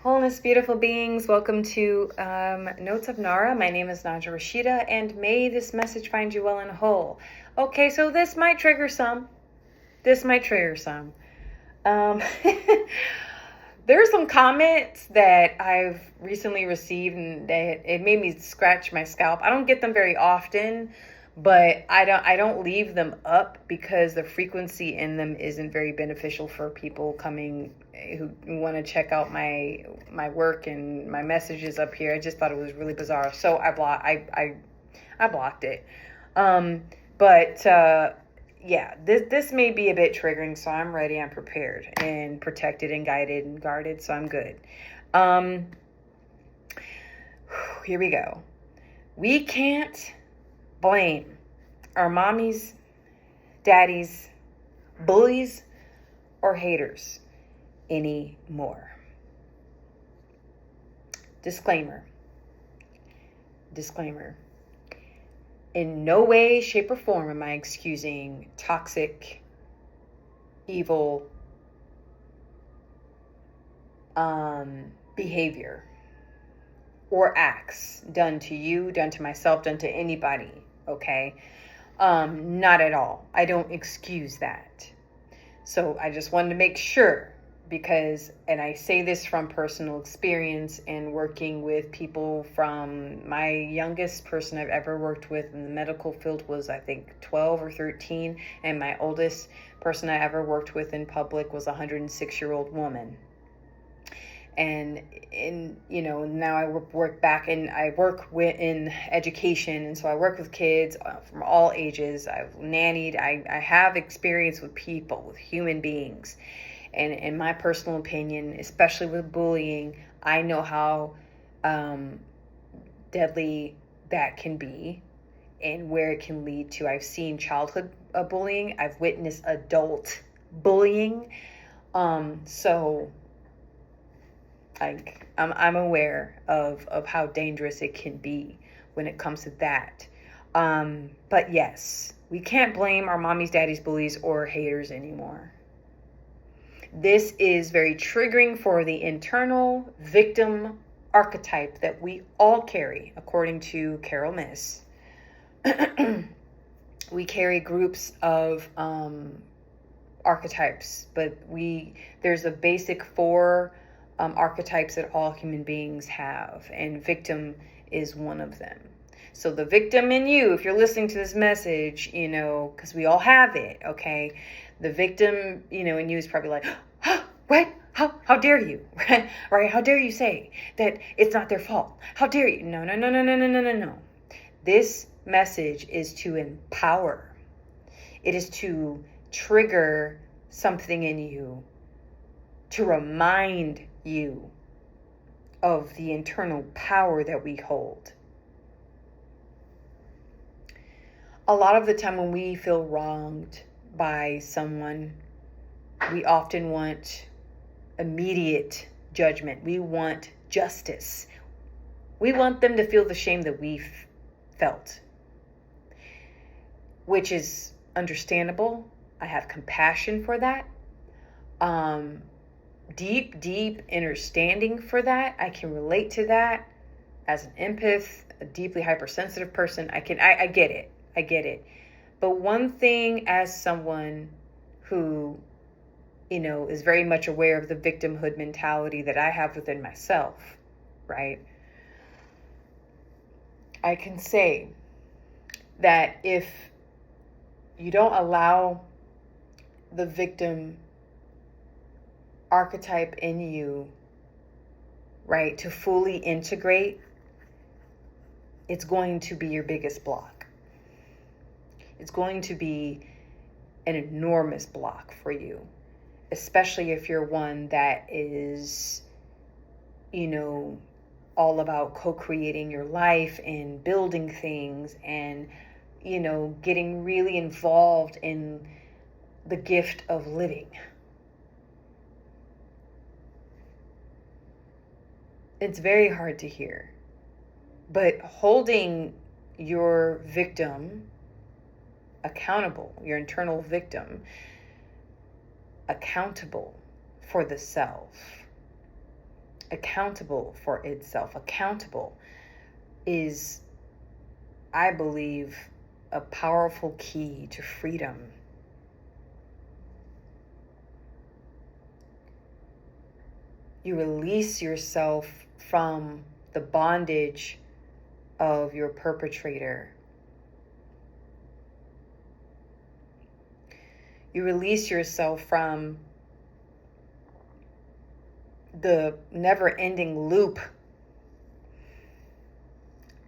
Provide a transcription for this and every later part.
Wholeness, beautiful beings. Welcome to Notes of Nara. My name is Naja Rashida, and may this message find you well and whole. Okay, so this might trigger some. Um, there are some comments that I've recently received, and that it made me scratch my scalp. I don't get them very often, but I don't leave them up because the frequency in them isn't very beneficial for people coming who want to check out my work and my messages up here. I just thought it was really bizarre, so I blocked it. Um, but yeah, this may be a bit triggering, so I'm ready. I'm prepared and protected and guided and guarded, so I'm good. Um, Here we go. We can't blame our mommies, daddies, bullies, or haters anymore. Disclaimer. In no way, shape, or form am I excusing toxic, evil behavior or acts done to you, done to myself, done to anybody, okay? Not at all. I don't excuse that. So I just wanted to make sure, because, and I say this from personal experience and working with people. From my youngest person I've ever worked with in the medical field was, I think, 12 or 13, and my oldest person I ever worked with in public was a 106-year-old woman. And now I work back, and I work in education, and so I work with kids from all ages. I've nannied. I have experience with people, with human beings. And in my personal opinion, especially with bullying, I know how deadly that can be and where it can lead to. I've seen childhood bullying. I've witnessed adult bullying. So I'm aware of how dangerous it can be when it comes to that. But yes, we can't blame our mommies, daddies, bullies, or haters anymore. This is very triggering for the internal victim archetype that we all carry, according to Carol Miss. We carry groups of archetypes, but there's a basic four archetypes that all human beings have, and victim is one of them. So the victim in you, if you're listening to this message, because we all have it, okay? The victim, in you is probably like, oh, what? How dare you? Right? How dare you say that it's not their fault? How dare you? No. This message is to empower. It is to trigger something in you, to remind you of the internal power that we hold. A lot of the time when we feel wronged by someone, we often want immediate judgment. We want justice. We want them to feel the shame that we've felt, which is understandable. I have compassion for that. Deep understanding for that. I can relate to that as an empath, a deeply hypersensitive person. I get it. But one thing, as someone who, is very much aware of the victimhood mentality that I have within myself, right? I can say that if you don't allow the victim archetype in you, right, to fully integrate, it's going to be your biggest block. It's going to be an enormous block for you, especially if you're one that is, all about co-creating your life and building things and, getting really involved in the gift of living. It's very hard to hear, but holding your victim accountable, your internal victim accountable for the self, accountable for itself. Accountable is, I believe, a powerful key to freedom. You release yourself from the bondage of your perpetrator. You release yourself from the never-ending loop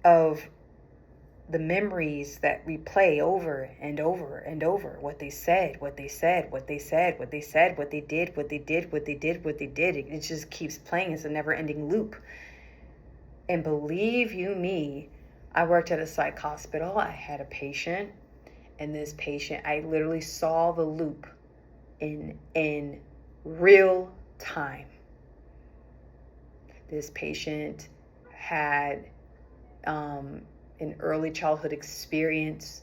of the memories that replay over and over and over. What they said, what they said, what they said, what they said, what they did, what they did, what they did, what they did. It just keeps playing. It's a never-ending loop. And believe you me, I worked at a psych hospital. I had a patient, and this patient, I literally saw the loop in real time. This patient had an early childhood experience,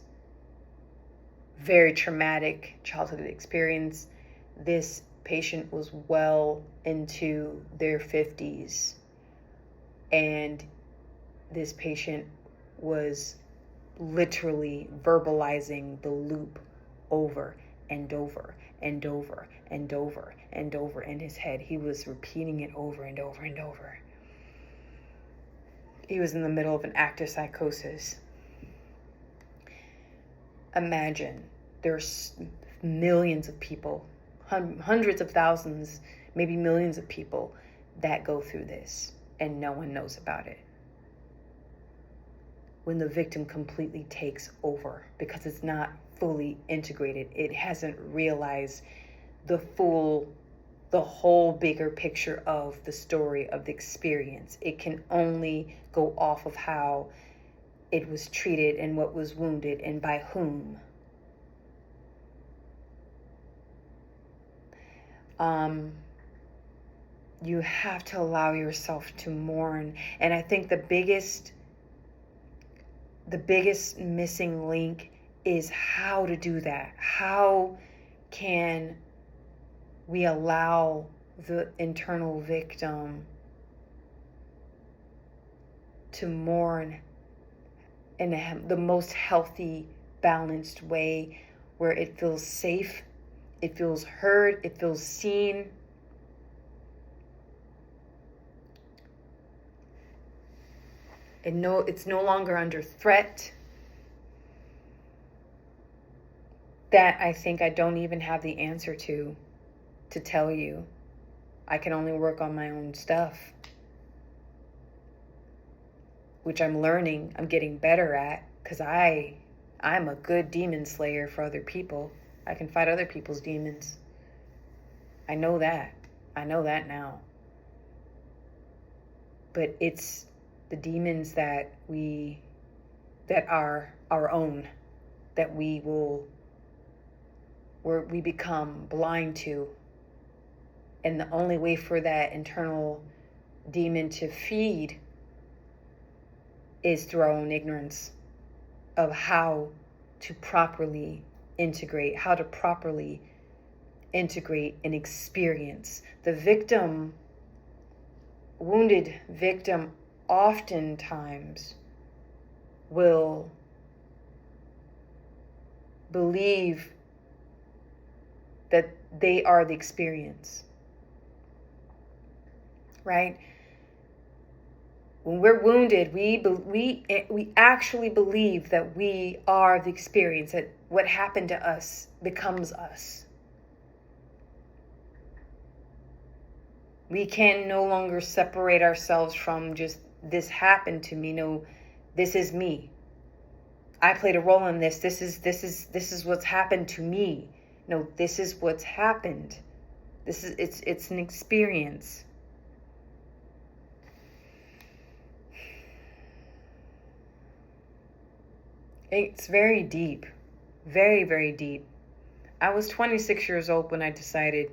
very traumatic childhood experience. This patient was well into their 50s, and this patient was literally verbalizing the loop over and over and over and over and over in his head. He was repeating it over and over and over. He was in the middle of an active psychosis. Imagine, there's millions of people, hundreds of thousands, maybe millions of people that go through this, and no one knows about it. When the victim completely takes over, because it's not fully integrated, it hasn't realized the whole bigger picture of the story of the experience. It can only go off of how it was treated and what was wounded and by whom. You have to allow yourself to mourn. And I think the biggest missing link is how to do that. How can we allow the internal victim to mourn in the most healthy, balanced way, where it feels safe, it feels heard, it feels seen. And it's no longer under threat. That I think I don't even have the answer to tell you. I can only work on my own stuff, which I'm learning, I'm getting better at, because I'm a good demon slayer for other people. I can fight other people's demons. I know that now. But it's the demons that are our own, that we become blind to. And the only way for that internal demon to feed is through our own ignorance of how to properly integrate an experience. The wounded victim oftentimes will believe that they are the experience, right? When we're wounded, we actually believe that we are the experience, that what happened to us becomes us. We can no longer separate ourselves from just, this happened to me. No, this is me. I played a role in this. This is what's happened to me. No, this is what's happened. It's an experience. It's very deep. Very, very deep. I was 26 years old when I decided,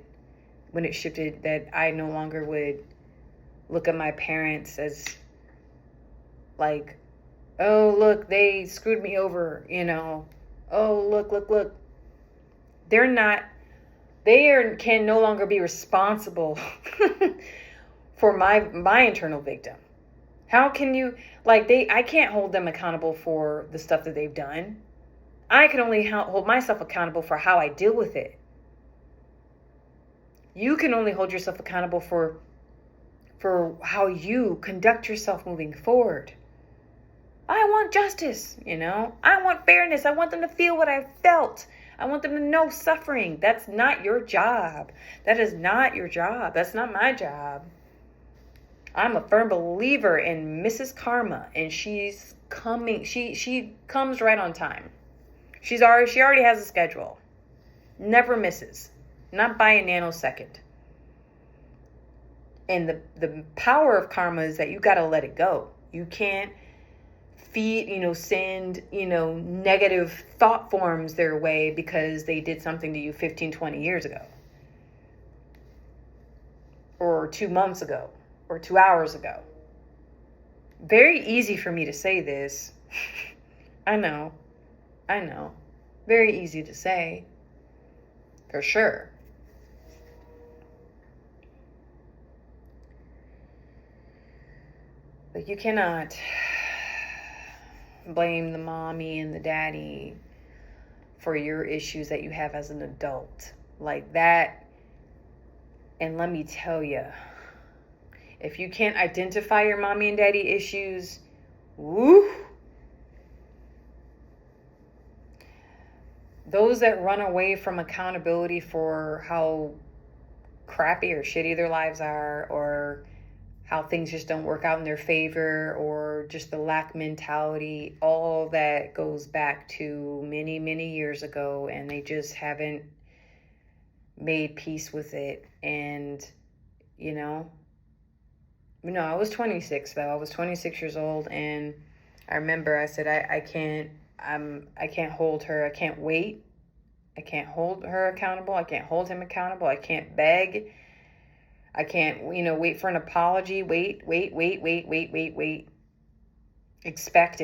when it shifted, that I no longer would look at my parents as like, oh, look, they screwed me over, Oh, look. They can no longer be responsible for my internal victim. How can you, like, I can't hold them accountable for the stuff that they've done. I can only hold myself accountable for how I deal with it. You can only hold yourself accountable for how you conduct yourself moving forward. I want justice, I want fairness. I want them to feel what I felt. I want them to know suffering. That's not your job. That is not your job. That's not my job. I'm a firm believer in Mrs. Karma, and she's coming. She comes right on time. She already has a schedule. Never misses. Not by a nanosecond. And the power of karma is that you got to let it go. You can't send, negative thought forms their way because they did something to you 15, 20 years ago. Or 2 months ago. Or 2 hours ago. Very easy for me to say this. I know. Very easy to say. For sure. But you cannot blame the mommy and the daddy for your issues that you have as an adult. Like that. And let me tell you, if you can't identify your mommy and daddy issues, woo. Those that run away from accountability for how crappy or shitty their lives are, or how things just don't work out in their favor, or just the lack mentality, all that goes back to many, many years ago, and they just haven't made peace with it. And, I was 26 though. I was 26 years old, and I remember I said, I can't hold her. I can't wait. I can't hold her accountable. I can't hold him accountable. I can't beg. I can't, wait for an apology. Wait. Expect.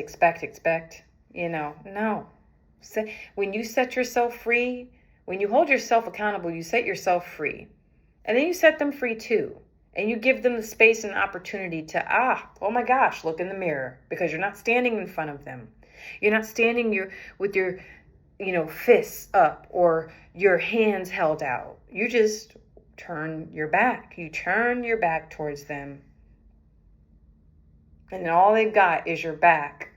No. When you set yourself free, when you hold yourself accountable, you set yourself free. And then you set them free too. And you give them the space and opportunity to, oh my gosh, look in the mirror. Because you're not standing in front of them. You're not standing with your, fists up or your hands held out. You just turn your back. You turn your back towards them. And all they've got is your back.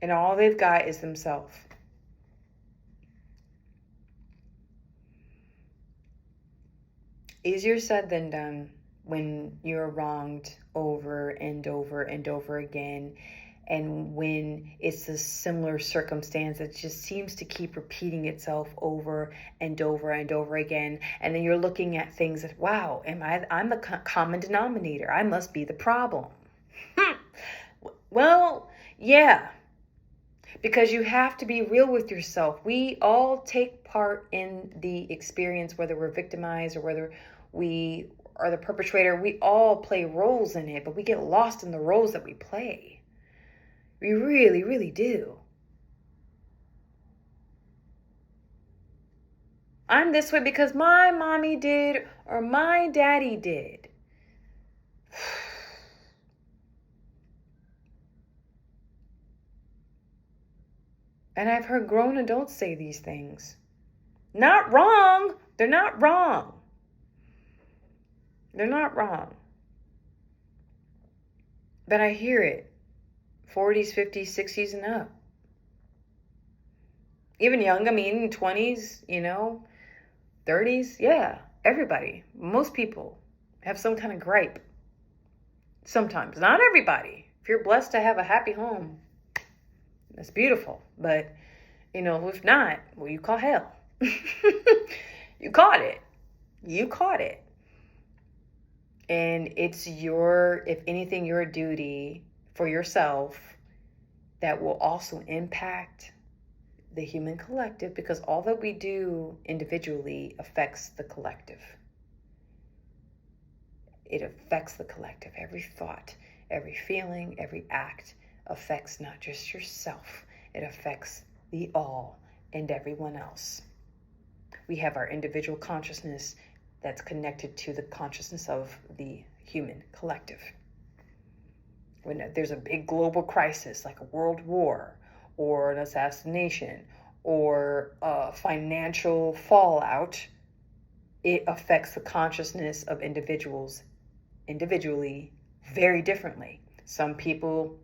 And all they've got is themselves. Easier said than done when you're wronged over and over and over again. And when it's a similar circumstance that just seems to keep repeating itself over and over and over again. And then you're looking at things that, wow, I'm the common denominator. I must be the problem. Well, yeah. Because you have to be real with yourself. We all take part in the experience, whether we're victimized or whether we are the perpetrator. We all play roles in it, but we get lost in the roles that we play. We really, really do. I'm this way because my mommy did or my daddy did. And I've heard grown adults say these things. Not wrong. They're not wrong. They're not wrong. But I hear it. 40s, 50s, 60s and up. Even young, 20s, 30s. Yeah, everybody. Most people have some kind of gripe. Sometimes. Not everybody. If you're blessed to have a happy home, that's beautiful. But, if not, well, you call hell. You caught it. You caught it. And it's if anything, your duty for yourself that will also impact the human collective, because all that we do individually affects the collective. It affects the collective. Every thought, every feeling, every act affects not just yourself. It affects the all and everyone else. We have our individual consciousness that's connected to the consciousness of the human collective. When there's a big global crisis like a world war or an assassination or a financial fallout, it affects the consciousness of individuals individually very differently. Some people,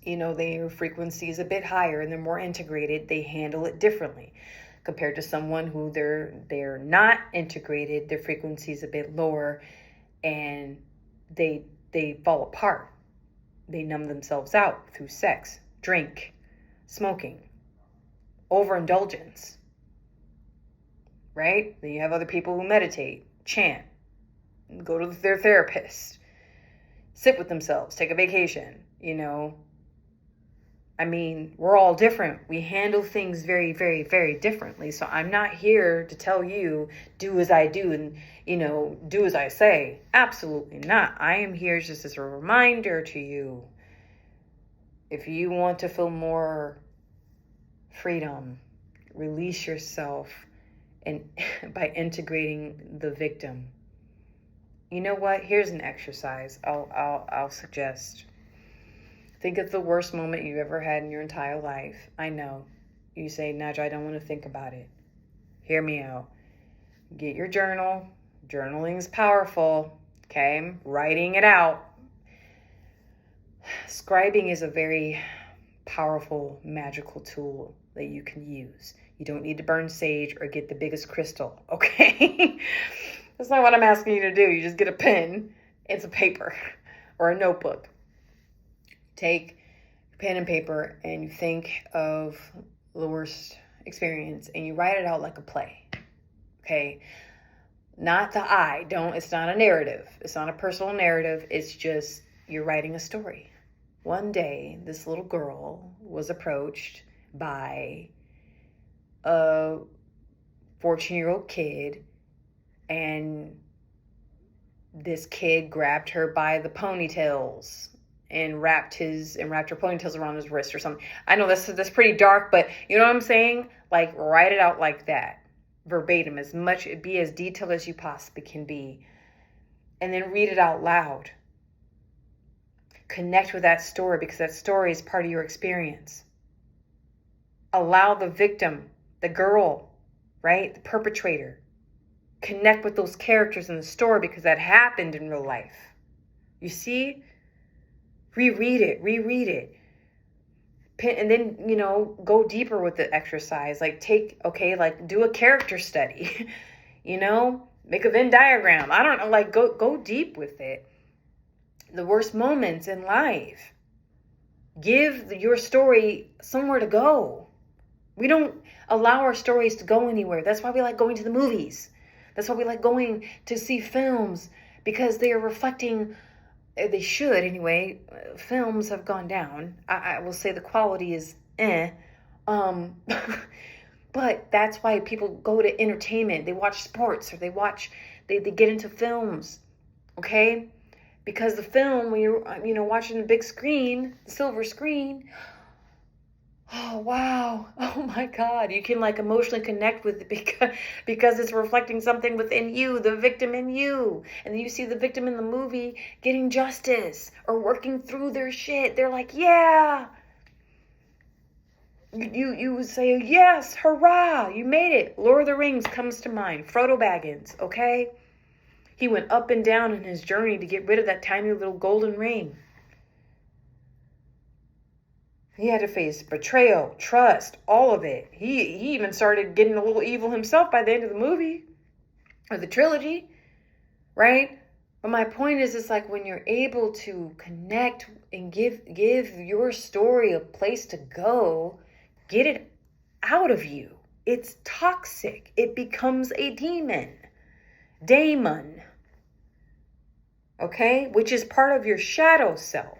their frequency is a bit higher and they're more integrated. They handle it differently compared to someone who they're not integrated. Their frequency is a bit lower and they fall apart. They numb themselves out through sex, drink, smoking, overindulgence, right? Then you have other people who meditate, chant, go to their therapist, sit with themselves, take a vacation, we're all different. We handle things very, very, very differently. So I'm not here to tell you, do as I do and, do as I say. Absolutely not. I am here just as a reminder to you. If you want to feel more freedom, release yourself and by integrating the victim. You know what? Here's an exercise I'll suggest. Think of the worst moment you've ever had in your entire life. I know. You say, Nadja, I don't want to think about it. Hear me out. Get your journal. Journaling is powerful. Okay? Writing it out. Scribing is a very powerful, magical tool that you can use. You don't need to burn sage or get the biggest crystal. Okay? That's not what I'm asking you to do. You just get a pen and some paper or a notebook. Take pen and paper and you think of the worst experience and you write it out like a play. Okay? Not the it's not a narrative. It's not a personal narrative. It's just you're writing a story. One day, this little girl was approached by a 14-year-old kid, and this kid grabbed her by the ponytails and wrapped her ponytails around his wrist or something. I know that's pretty dark, but you know what I'm saying? Like, write it out like that, verbatim, be as detailed as you possibly can be, and then read it out loud. Connect with that story because that story is part of your experience. Allow the victim, the girl, right, the perpetrator, connect with those characters in the story because that happened in real life. You see? Reread it. And then, go deeper with the exercise. Do a character study. Make a Venn diagram. I don't know, go deep with it. The worst moments in life. Give your story somewhere to go. We don't allow our stories to go anywhere. That's why we like going to the movies. That's why we like going to see films, because they are reflecting. They should anyway. Films have gone down. I will say the quality is but that's why people go to entertainment. They watch sports or they get into films. Okay? Because the film, when you're watching the big screen, the silver screen, oh wow, oh my God, you can emotionally connect with it because it's reflecting something within you, the victim in you. And then you see the victim in the movie getting justice or working through their shit. They're like, yeah. You would say, yes, hurrah, you made it. Lord of the Rings comes to mind. Frodo Baggins, okay? He went up and down in his journey to get rid of that tiny little golden ring. He had to face betrayal, trust, all of it. He even started getting a little evil himself by the end of the movie or the trilogy, right? But my point is, it's like when you're able to connect and give your story a place to go, get it out of you. It's toxic. It becomes a daemon, okay? Which is part of your shadow self.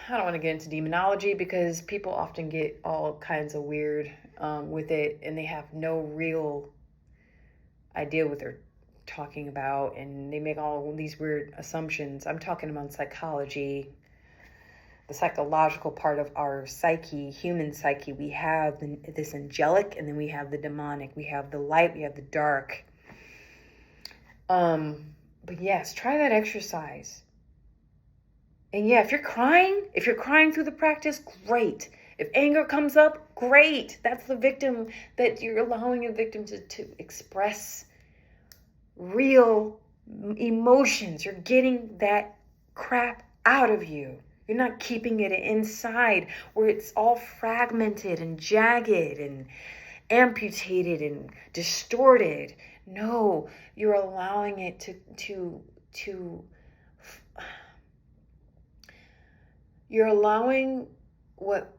I don't want to get into demonology because people often get all kinds of weird with it and they have no real idea what they're talking about and they make all these weird assumptions. I'm talking about psychology, the psychological part of our psyche, human psyche. We have this angelic, and then we have the demonic. We have the light, we have the dark. But yes, try that exercise. And yeah, if you're crying through the practice, great. If anger comes up, great. That's the victim, that you're allowing a victim to express real emotions. You're getting that crap out of you. You're not keeping it inside where it's all fragmented and jagged and amputated and distorted. No, you're allowing it to you're allowing what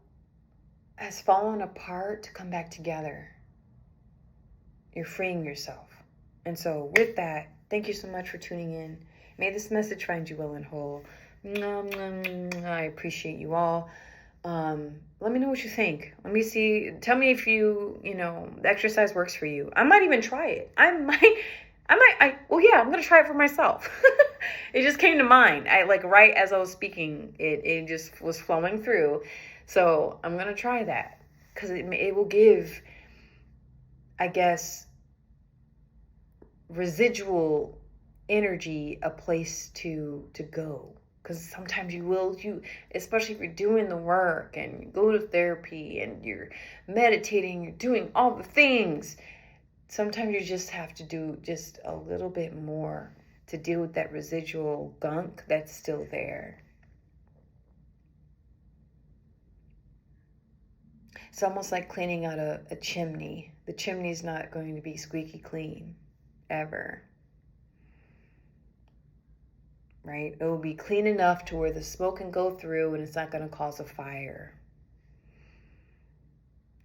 has fallen apart to come back together. You're freeing yourself. And so with that, thank you so much for tuning in. May this message find you well and whole. I appreciate you all. Let me know what you think. Let me see. Tell me if the exercise works for you. I might even try it. I'm going to try it for myself. It just came to mind. Right as I was speaking, it just was flowing through. So I'm going to try that because it will give, I guess, residual energy a place to go. Because sometimes you, especially if you're doing the work and you go to therapy and you're meditating, you're doing all the things, sometimes you just have to do just a little bit more to deal with that residual gunk that's still there. It's almost like cleaning out a chimney. The chimney's not going to be squeaky clean, ever. Right? It will be clean enough to where the smoke can go through and it's not going to cause a fire.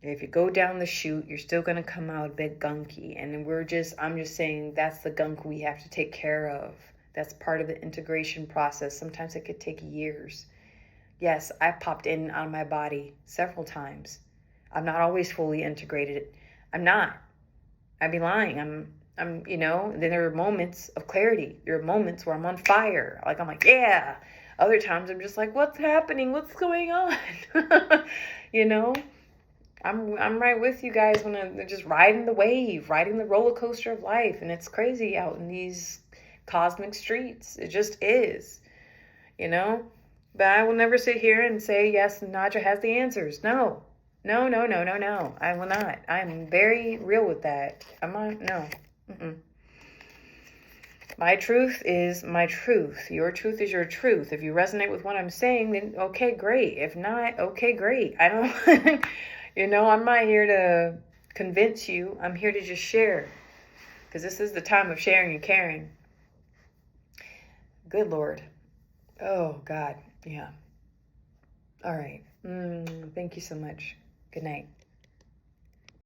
If you go down the chute, you're still going to come out a bit gunky. And I'm just saying that's the gunk we have to take care of. That's part of the integration process. Sometimes it could take years. Yes, I popped in and out of my body several times. I'm not always fully integrated. I'm not. I'd be lying. then there are moments of clarity. There are moments where I'm on fire. I'm like, yeah. Other times I'm just like, what's happening? What's going on? I'm right with you guys when I'm just riding the wave, riding the roller coaster of life. And it's crazy out in these cosmic streets. It just is, But I will never sit here and say, yes, Nadja has the answers. No. I will not. I'm very real with that. No. Mm-mm. My truth is my truth. Your truth is your truth. If you resonate with what I'm saying, then okay, great. If not, okay, great. I don't, I'm not here to convince you. I'm here to just share. Because this is the time of sharing and caring. Good Lord. Oh, God. Yeah. All right. Thank you so much. Good night.